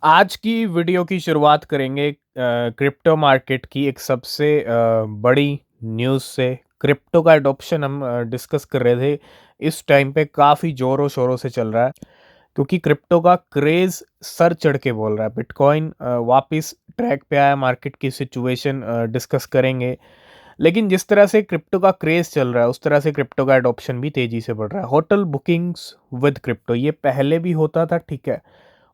आज की वीडियो की शुरुआत करेंगे क्रिप्टो मार्केट की एक सबसे बड़ी न्यूज़ से। क्रिप्टो का एडॉप्शन हम डिस्कस कर रहे थे। इस टाइम पे काफ़ी ज़ोरों शोरों से चल रहा है क्योंकि क्रिप्टो का क्रेज़ सर चढ़ के बोल रहा है। बिटकॉइन वापस ट्रैक पे आया। मार्केट की सिचुएशन डिस्कस करेंगे। लेकिन जिस तरह से क्रिप्टो का क्रेज़ चल रहा है उस तरह से क्रिप्टो का एडॉप्शन भी तेज़ी से बढ़ रहा है। होटल बुकिंग्स विद क्रिप्टो ये पहले भी होता था, ठीक है,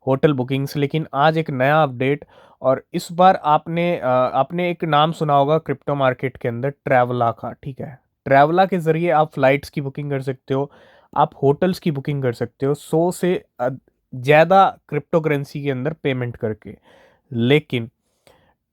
होटल बुकिंग्स। लेकिन आज एक नया अपडेट, और इस बार आपने एक नाम सुना होगा क्रिप्टो मार्केट के अंदर, ट्रैवला का, ठीक है। ट्रैवला के ज़रिए आप फ्लाइट्स की बुकिंग कर सकते हो, आप होटल्स की बुकिंग कर सकते हो 100 से ज़्यादा क्रिप्टो करेंसी के अंदर पेमेंट करके। लेकिन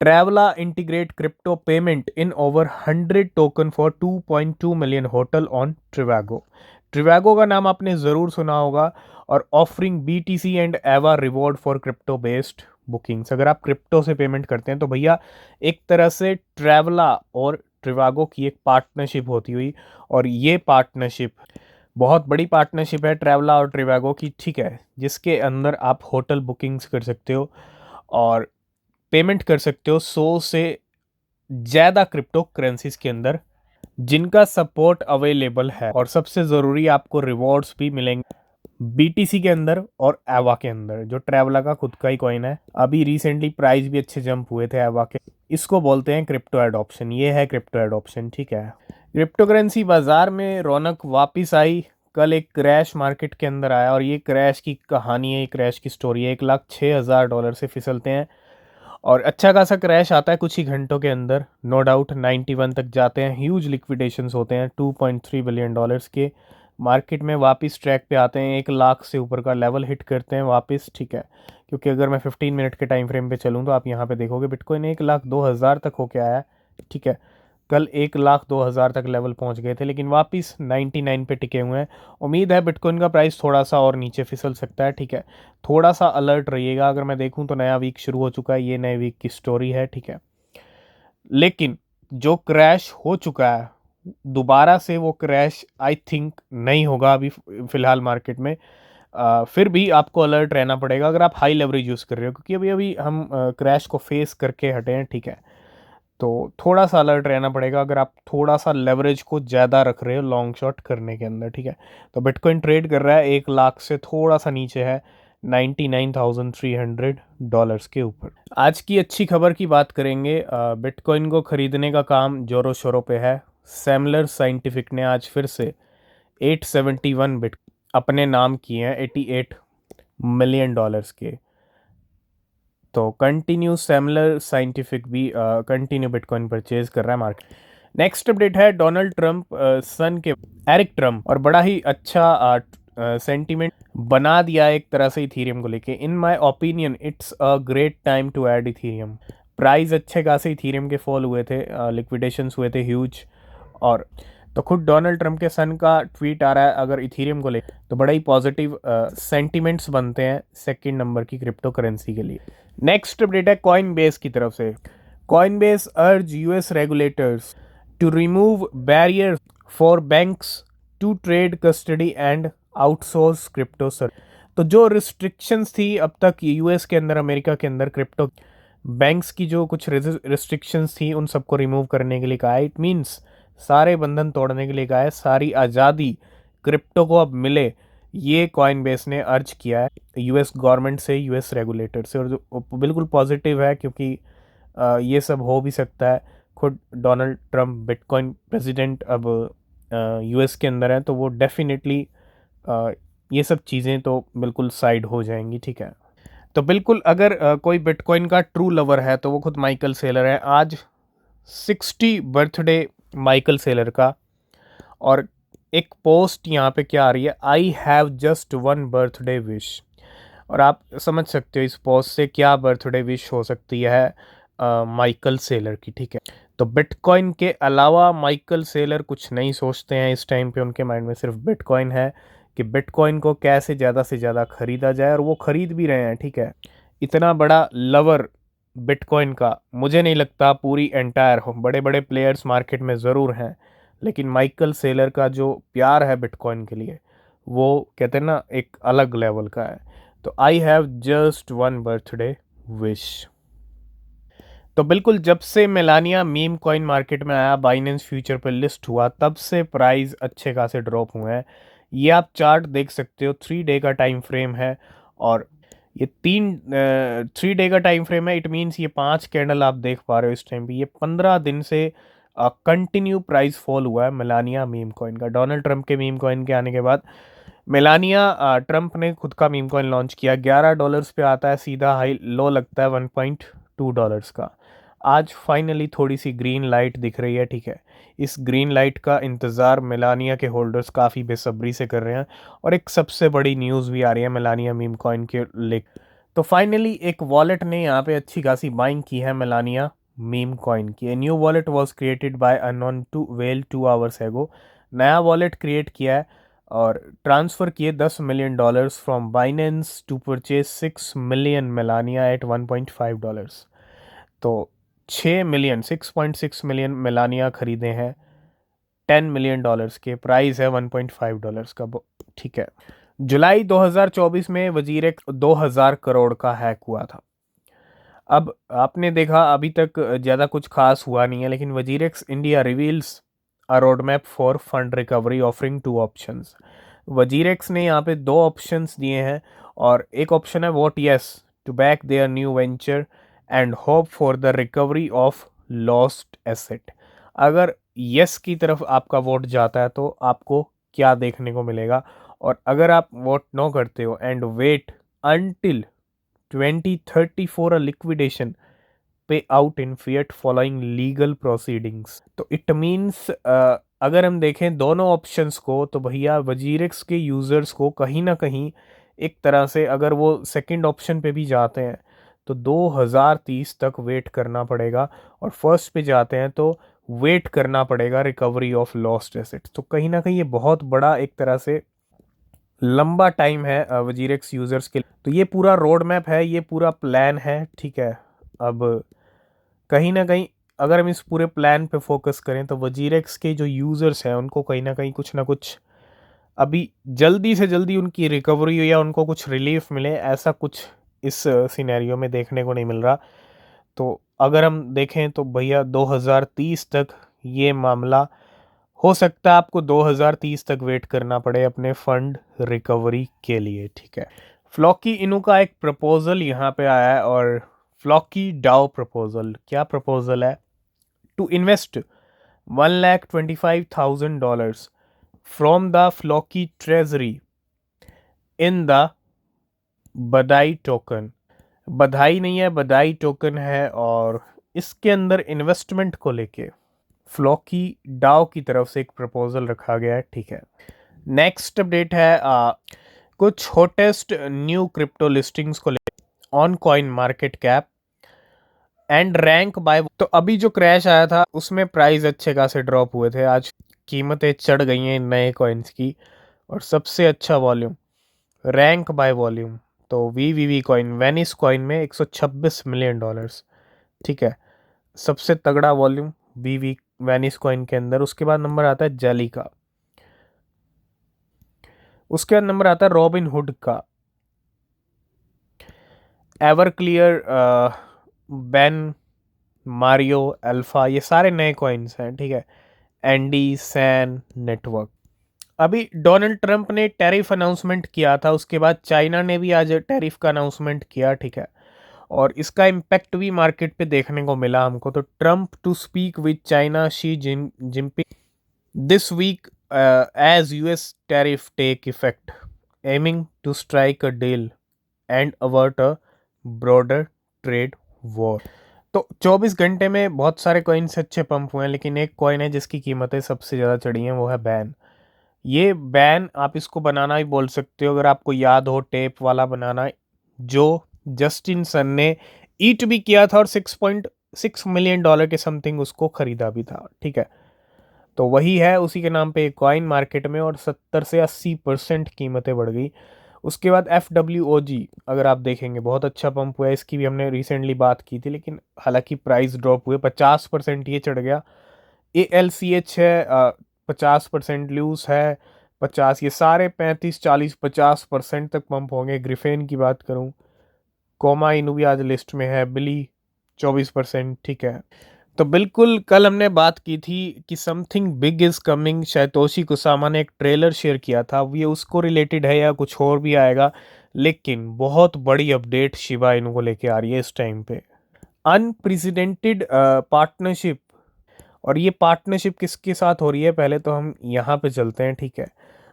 Travala integrate crypto payment in over 100 token for 2.2 million hotel on Trivago. Trivago का नाम आपने ज़रूर सुना होगा, और offering BTC and AVA reward for crypto based bookings. अगर आप क्रिप्टो से पेमेंट करते हैं तो भैया एक तरह से ट्रैवला और ट्रिवागो की एक पार्टनरशिप होती हुई, और ये पार्टनरशिप बहुत बड़ी पार्टनरशिप है ट्रैवला और ट्रिवागो की, ठीक है, जिसके अंदर आप होटल बुकिंग्स कर सकते हो और पेमेंट कर सकते हो 100 से ज़्यादा क्रिप्टो करेंसीज के अंदर जिनका सपोर्ट अवेलेबल है। और सबसे ज़रूरी आपको रिवॉर्ड्स भी मिलेंगे BTC के अंदर और एवा के अंदर, जो ट्रैवला का खुद का ही कॉइन है। अभी रिसेंटली प्राइस भी अच्छे जंप हुए थे एवा के। इसको बोलते हैं क्रिप्टो एडॉप्शन। ये है क्रिप्टो एडॉप्शन, ठीक है। क्रिप्टो करेंसी बाजार में रौनक वापस आई। कल एक क्रैश मार्केट के अंदर आया, और ये क्रैश की कहानी है, ये क्रैश की स्टोरी है। 1,06,000 से फिसलते हैं और अच्छा खासा क्रैश आता है कुछ ही घंटों के अंदर। नो डाउट 91 तक जाते हैं। ह्यूज लिक्विडेशंस होते हैं 2.3 बिलियन डॉलर्स के। मार्केट में वापस ट्रैक पे आते हैं, 1 लाख से ऊपर का लेवल हिट करते हैं वापस, ठीक है। क्योंकि अगर मैं 15 मिनट के टाइम फ्रेम पे चलूँ तो आप यहाँ पे देखोगे बिटकॉइन 1,02,000 तक होके आया है, ठीक है। कल 1,02,000 तक लेवल पहुंच गए थे, लेकिन वापस 99 पे टिके हुए हैं। उम्मीद है बिटकॉइन का प्राइस थोड़ा सा और नीचे फिसल सकता है, ठीक है। थोड़ा सा अलर्ट रहिएगा। अगर मैं देखूं तो नया वीक शुरू हो चुका है, ये नए वीक की स्टोरी है, ठीक है। लेकिन जो क्रैश हो चुका है दोबारा से वो क्रैश आई थिंक नहीं होगा अभी फिलहाल मार्केट में। फिर भी आपको अलर्ट रहना पड़ेगा अगर आप हाई लेवरेज यूज़ कर रहे हो, क्योंकि अभी अभी हम क्रैश को फेस करके हटे हैं, ठीक है। तो थोड़ा सा अलर्ट रहना पड़ेगा अगर आप थोड़ा सा लेवरेज को ज़्यादा रख रहे हो लॉन्ग शॉट करने के अंदर, ठीक है। तो बिटकॉइन ट्रेड कर रहा है 1 लाख से थोड़ा सा नीचे है, $99,300 के ऊपर। आज की अच्छी खबर की बात करेंगे। बिटकॉइन को खरीदने का काम जोरों शोरों पे है। सेमलर साइंटिफिक ने आज फिर से 871 बिट अपने नाम किए हैं, $88 मिलियन के। तो कंटिन्यू सेमलर साइंटिफिक भी कंटिन्यू बिटकॉइन परचेज कर रहा है मार्केट। नेक्स्ट अपडेट है डोनाल्ड ट्रंप सन के एरिक ट्रंप, और बड़ा ही अच्छा सेंटीमेंट बना दिया एक तरह से इथीरियम को लेके। In my opinion it's a great time to add Ethereum. Price अच्छे खासे इथीरियम के फॉल हुए थे, लिक्विडेशंस हुए थे ह्यूज। और तो खुद डोनाल्ड ट्रंप के सन का ट्वीट आ रहा है अगर इथीरियम को ले, तो बड़ा ही पॉजिटिव सेंटिमेंट्स बनते हैं सेकंड नंबर की क्रिप्टो करेंसी के लिए। नेक्स्ट अपडेट है कॉइन बेस की तरफ से। Coinbase urge US regulators to remove barrier for banks to trade custody and outsource crypto sir. तो जो रिस्ट्रिक्शंस थी अब तक US के अंदर, अमेरिका के अंदर क्रिप्टो बैंक्स की जो कुछ रिस्ट्रिक्शंस थी उन सबको रिमूव करने के लिए कहा है। इट मीन्स सारे बंधन तोड़ने के लिए कहा है, सारी आज़ादी क्रिप्टो को अब मिले, ये कॉइन बेस ने अर्ज किया है US गवर्नमेंट से, US रेगुलेटर से। और जो बिल्कुल पॉजिटिव है, क्योंकि ये सब हो भी सकता है। खुद डोनाल्ड ट्रंप बिटकॉइन प्रेसिडेंट अब US के अंदर है, तो वो डेफिनेटली ये सब चीज़ें तो बिल्कुल साइड हो जाएंगी, ठीक है। तो बिल्कुल अगर कोई बिटकॉइन का ट्रू लवर है तो वो खुद माइकल सेलर है। आज 60 बर्थडे माइकल सेलर का। और एक पोस्ट यहाँ पे क्या आ रही है, I have just one birthday wish. और आप समझ सकते हो इस पोस्ट से क्या बर्थडे विश हो सकती है माइकल सेलर की, ठीक है। तो बिटकॉइन के अलावा माइकल सेलर कुछ नहीं सोचते हैं इस टाइम पे। उनके माइंड में सिर्फ बिटकॉइन है कि बिटकॉइन को कैसे ज़्यादा से ज़्यादा ख़रीदा जाए, और वो ख़रीद भी रहे हैं, ठीक है। इतना बड़ा लवर बिटकॉइन का मुझे नहीं लगता पूरी एंटायर हो। बड़े बड़े प्लेयर्स मार्केट में ज़रूर हैं, लेकिन माइकल सेलर का जो प्यार है बिटकॉइन के लिए, वो कहते हैं ना एक अलग लेवल का है। तो I have just one birthday wish. तो बिल्कुल जब से मेलानिया मीम कॉइन मार्केट में आया, बाइनेंस फ्यूचर पर लिस्ट हुआ, तब से प्राइस अच्छे खासे ड्रॉप हुए हैं। ये आप चार्ट देख सकते हो, 3 डे का टाइम फ्रेम है और ये 3 डे का टाइम फ्रेम है। इट मीन्स ये 5 कैंडल आप देख पा रहे हो इस टाइम पे। ये 15 दिन से कंटिन्यू प्राइस फॉल हुआ है मेलानिया मीम कॉइन का। डोनाल्ड ट्रंप के मीम कॉइन के आने के बाद मेलानिया ट्रंप ने खुद का मीम कॉइन लॉन्च किया। $11 पे आता है, सीधा हाई लो लगता है $1.2 का। आज फाइनली थोड़ी सी ग्रीन लाइट दिख रही है, ठीक है। इस ग्रीन लाइट का इंतज़ार मेलानिया के होल्डर्स काफ़ी बेसब्री से कर रहे हैं। और एक सबसे बड़ी न्यूज़ भी आ रही है मेलानिया मीम कॉइन के लेकर। तो फाइनली एक वॉलेट ने यहाँ पे अच्छी खासी बाइंग की है मेलानिया मीम कॉइन की। A new wallet was created by unknown two well 2 hours एगो। नया वॉलेट क्रिएट किया है और ट्रांसफ़र किए $10 million from Binance to purchase 6 million Melania at $1.5। तो 6 मिलियन मेलानिया खरीदे हैं $10 million के। प्राइस है $1.5 का, ठीक है। जुलाई 2024 में वजीरेक्स 2000 करोड़ का हैक हुआ था। अब आपने देखा अभी तक ज़्यादा कुछ खास हुआ नहीं है, लेकिन WazirX India reveals a road map for fund recovery offering 2 options. WazirX ने यहाँ पे 2 ऑप्शंस दिए हैं और एक ऑप्शन है vote yes to back their new venture and hope for the recovery of lost asset. अगर यस की तरफ आपका वोट जाता है तो आपको क्या देखने को मिलेगा, और अगर आप वोट नो करते हो and wait until 2030 for a liquidation pay out in fiat following legal proceedings। तो इट मीन्स अगर हम देखें दोनों ऑप्शंस को, तो भैया वजीरेक्स के यूज़र्स को कहीं ना कहीं एक तरह से, अगर वो सेकंड ऑप्शन पे भी जाते हैं तो 2030 तक वेट करना पड़ेगा, और फर्स्ट पे जाते हैं तो वेट करना पड़ेगा रिकवरी ऑफ लॉस्ट एसेट्स। तो कहीं ना कहीं ये बहुत बड़ा एक तरह से लंबा टाइम है वजीरेक्स यूज़र्स के लिए। तो ये पूरा रोड मैप है, ये पूरा प्लान है, ठीक है। अब कहीं ना कहीं अगर हम इस पूरे प्लान पे फोकस करें तो वजीरेक्स के जो यूज़र्स हैं उनको कहीं ना कुछ अभी जल्दी से जल्दी उनकी रिकवरी हो या उनको कुछ रिलीफ मिले, ऐसा कुछ इस सिनेरियो में देखने को नहीं मिल रहा। तो अगर हम देखें तो भैया 2030 तक ये मामला हो सकता है, आपको 2030 तक वेट करना पड़े अपने फंड रिकवरी के लिए, ठीक है। फ्लॉकी इनू का एक प्रपोजल यहाँ पे आया है, और फ्लॉकी डाओ प्रपोजल, क्या प्रपोजल है? To invest $125,000 from the Floki treasury in the बधाई टोकन। बधाई नहीं है, बधाई टोकन है, और इसके अंदर इन्वेस्टमेंट को लेके फ्लॉकी डाओ की तरफ से एक प्रपोजल रखा गया है, ठीक है। नेक्स्ट अपडेट है कुछ हॉटेस्ट न्यू क्रिप्टो लिस्टिंग्स को लेकर on CoinMarketCap and rank by. तो अभी जो क्रैश आया था उसमें प्राइस अच्छे खासे ड्रॉप हुए थे, आज कीमतें चढ़ गई हैं नए कॉइन्स की। और सबसे अच्छा वॉल्यूम रैंक बाय वॉल्यूम, तो वी कॉइन वेनिस कॉइन में $126 मिलियन, ठीक है। सबसे तगड़ा वॉल्यूम वी वेनिस कॉइन के अंदर। उसके बाद नंबर आता है जेली का, उसके बाद नंबर आता है रॉबिन हुड का, Everclear, Ben, Mario, Alpha, ये सारे नए कॉइन्स हैं, ठीक है। Andy, San, network. अभी डोनाल्ड ट्रंप ने टैरिफ अनाउंसमेंट किया था, उसके बाद चाइना ने भी आज टैरिफ का अनाउंसमेंट किया, ठीक है। और इसका इम्पैक्ट भी मार्केट पे देखने को मिला हमको। तो Trump to speak with China Xi Jinping this week as US tariff take effect aiming to strike a deal and avert a broader trade war. तो 24 घंटे में बहुत सारे कॉइन्स अच्छे पंप हुए हैं, लेकिन एक कॉइन है जिसकी कीमतें सबसे ज़्यादा चढ़ी हैं, वो है बैन। ये बैन आप इसको बनाना ही बोल सकते हो, अगर आपको याद हो टेप वाला बनाना, जो जस्टिन सन ने ईट भी किया था और $6.6 मिलियन के समथिंग उसको खरीदा भी था, ठीक है। तो वही है, उसी के नाम पे एक कॉइन मार्केट में, और 70 से 80% कीमतें बढ़ गई। उसके बाद FWOG अगर आप देखेंगे बहुत अच्छा पंप हुआ है, इसकी भी हमने रिसेंटली बात की थी, लेकिन हालांकि प्राइस ड्रॉप हुए 50% ये चढ़ गया। ALCH है 50% लूज है, 50, ये सारे 35, 40, 50% तक पंप होंगे। ग्रिफेन की बात करूं, कोमा इनू भी आज लिस्ट में है, बिली 24%, ठीक है। तो बिल्कुल कल हमने बात की थी कि something big is coming, Shytoshi Kusama ने एक ट्रेलर शेयर किया था, ये उसको रिलेटेड है या कुछ और भी आएगा, लेकिन बहुत बड़ी अपडेट शिबा इनू को लेके आ रही है इस टाइम पे। अनप्रेसिडेंटेड पार्टनरशिप, और ये पार्टनरशिप किसके साथ हो रही है, पहले तो हम यहाँ पे चलते हैं, ठीक है।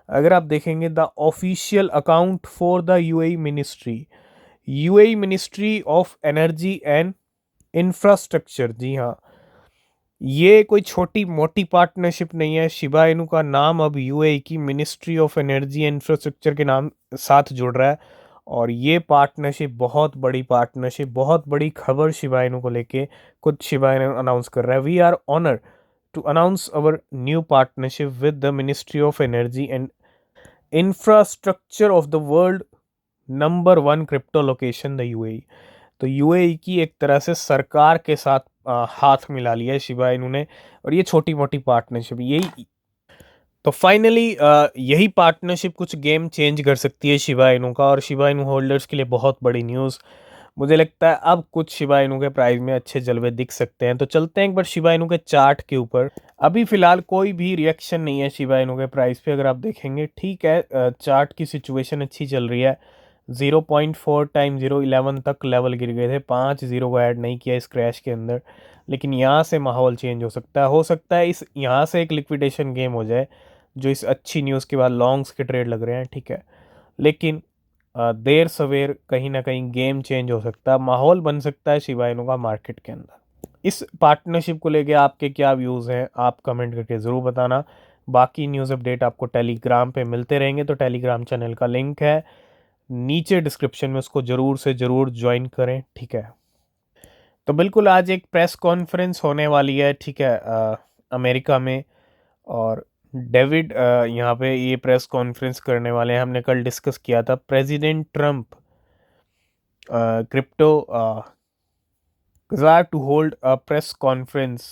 अगर आप देखेंगे the official account for the UAE ministry of energy and infrastructure, जी हाँ, ये कोई छोटी मोटी पार्टनरशिप नहीं है। शिबा इनू का नाम अब यूएई की ministry of energy and infrastructure के नाम साथ जुड़ रहा है, और ये पार्टनरशिप बहुत बड़ी पार्टनरशिप, बहुत बड़ी खबर शिबा इनू को लेके खुद शिबा इनू अनाउंस कर रहा है। We are honour to announce our new partnership with the ministry of energy and infrastructure of the world number 1 crypto location the UAE. तो यूएई की एक तरह से सरकार के साथ हाथ मिला लिया है शिबा इनू ने, और ये छोटी मोटी पार्टनरशिप यही, तो फाइनली यही पार्टनरशिप कुछ गेम चेंज कर सकती है शिबा इनू का, और शिबा इनू होल्डर्स के लिए बहुत बड़ी न्यूज़। मुझे लगता है अब कुछ शिबा इनू के प्राइस में अच्छे जलवे दिख सकते हैं। तो चलते हैं एक बार शिबा इनू के चार्ट के ऊपर। अभी फिलहाल कोई भी रिएक्शन नहीं है शिबा इनू के प्राइस पे, अगर आप देखेंगे, ठीक है। चार्ट की सिचुएशन अच्छी चल रही है। 0.4 टाइम 0.11 तक लेवल गिर गए थे, 5 जीरो को ऐड नहीं किया इस क्रैश के अंदर, लेकिन यहाँ से माहौल चेंज हो सकता है इस यहाँ से एक लिक्विडेशन गेम हो जाए, जो इस अच्छी न्यूज़ के बाद लॉन्ग्स के ट्रेड लग रहे हैं, ठीक है। लेकिन देर सवेर कहीं ना कहीं गेम चेंज हो सकता है, माहौल बन सकता है शिबा इनू का मार्केट के अंदर। इस पार्टनरशिप को लेके आपके क्या व्यूज़ हैं, आप कमेंट करके ज़रूर बताना। बाकी न्यूज़ अपडेट आपको टेलीग्राम पे मिलते रहेंगे, तो टेलीग्राम चैनल का लिंक है नीचे डिस्क्रिप्शन में, उसको ज़रूर से ज़रूर ज्वाइन करें, ठीक है। तो बिल्कुल आज एक प्रेस कॉन्फ्रेंस होने वाली है, ठीक है, अमेरिका में, और डेविड यहाँ पे ये प्रेस कॉन्फ्रेंस करने वाले हैं। हमने कल डिस्कस किया था, president Trump crypto desire to hold a press conference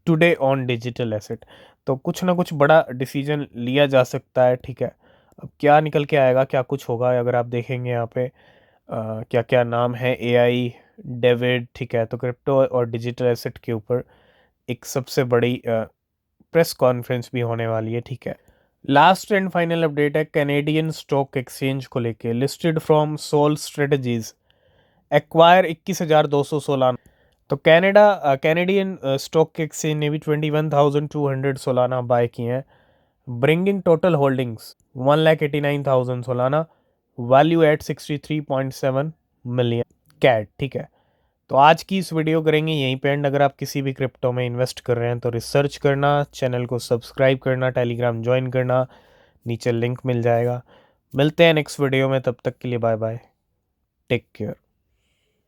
today on digital asset. तो कुछ ना कुछ बड़ा डिसीजन लिया जा सकता है, ठीक है। अब क्या निकल के आएगा, क्या कुछ होगा, अगर आप देखेंगे यहाँ पे क्या क्या नाम है, एआई, डेविड, ठीक है। तो क्रिप्टो और डिजिटल एसेट के ऊपर एक सबसे बड़ी प्रेस कॉन्फ्रेंस भी होने वाली है, ठीक है। लास्ट एंड फाइनल अपडेट है कैनेडियन स्टॉक एक्सचेंज को लेके, listed from Sol Strategies, acquire 21,216। तो कैनेडियन स्टॉक एक्सचेंज ने भी 21,200 सोलाना बाय किए हैं, bringing total holdings 1,89,000 Solana, value at 63.7 million CAD, ठीक है। तो आज की इस वीडियो करेंगे यहीं पे एंड। अगर आप किसी भी क्रिप्टो में इन्वेस्ट कर रहे हैं तो रिसर्च करना, चैनल को सब्सक्राइब करना, टेलीग्राम ज्वाइन करना, नीचे लिंक मिल जाएगा। मिलते हैं नेक्स्ट वीडियो में, तब तक के लिए बाय बाय, टेक केयर।